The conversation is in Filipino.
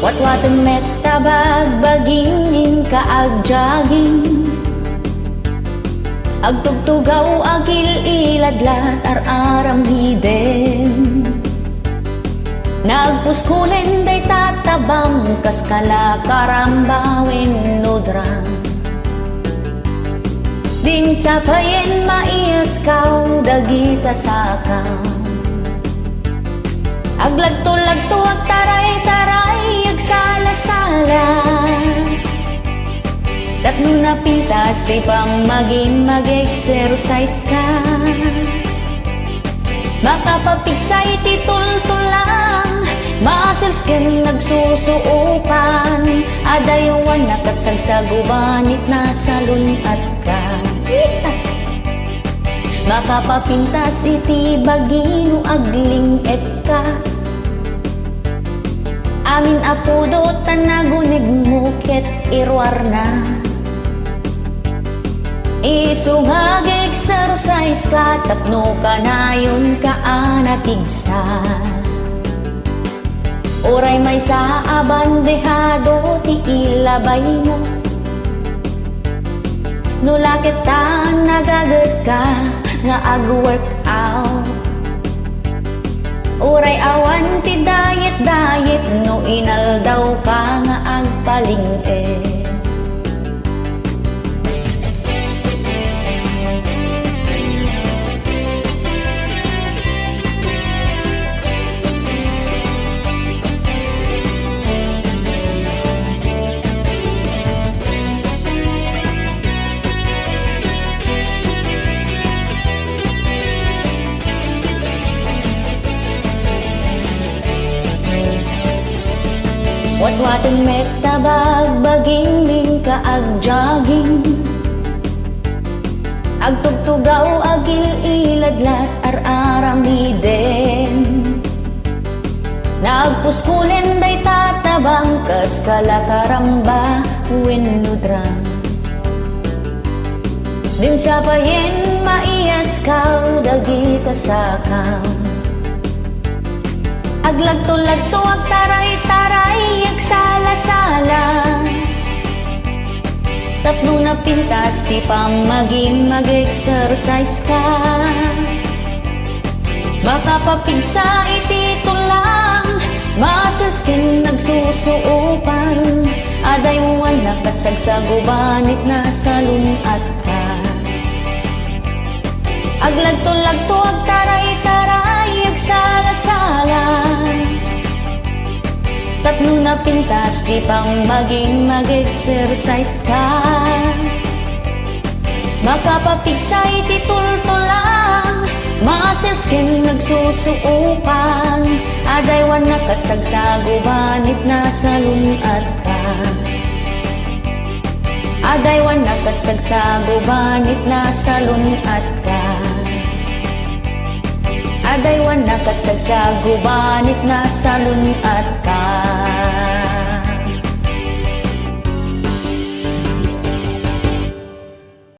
Watwatan met tabagbagin kaag jogging, agtugtugaw agil iladlat ar-aram hiden. Nagpuskulen day tatabam kaskala karambawin nudra. Ding sapayen maiaskaw dagita sakaw. Aglagto-lagto ag taray-taray ag sala-sala. Tatno na pintas di pang maging mag-exercise ka. Makapapigsay titul-tul lang, muscles ken nagsusuupan. Adayawan nakatsagsagubanit na salunat ka. Makapapintas iti bagino agling et ka. Amin apudo tanagunig mo ket irwar na. Isungag exercise ka, tapno ka na yun ka anapigsa. Oray may sa abandehado ti ilabay mo. Nulakit ta nagagat ka nga ag-workout. Oray awan ti diet no inaldaw ka nga agpaling-e. Watwatan met tabagbagin min kaag jogging, agtugtugaw agil iladlat ar-aram hiden. Nagpuskulen day tatabang kaskala karamba wenudra. Dim sapayen maiaskaw dagita sakaw. Aglagto-lagto ag taray-taray ag sala-sala. Tapno na pintas ti pang maging mag-exercise ka. Makapapigsa iti tulang, muscles ken nagsusuupan. Adaywan nakatsagsagubanit na salunat ka. Aglagto-lagto ag taray-taray ag sala-sala. Tapno na pintas di pang maging mag-exercise ka. Makapapigsay ti tul-tulang, muscles ken nagsusuupan. Adaywan nakatsagsagubanit na salunat ka. Adaywan nakatsagsagubanit na salunat ka. Adaywan nakatsagsagubanit na salunat ka.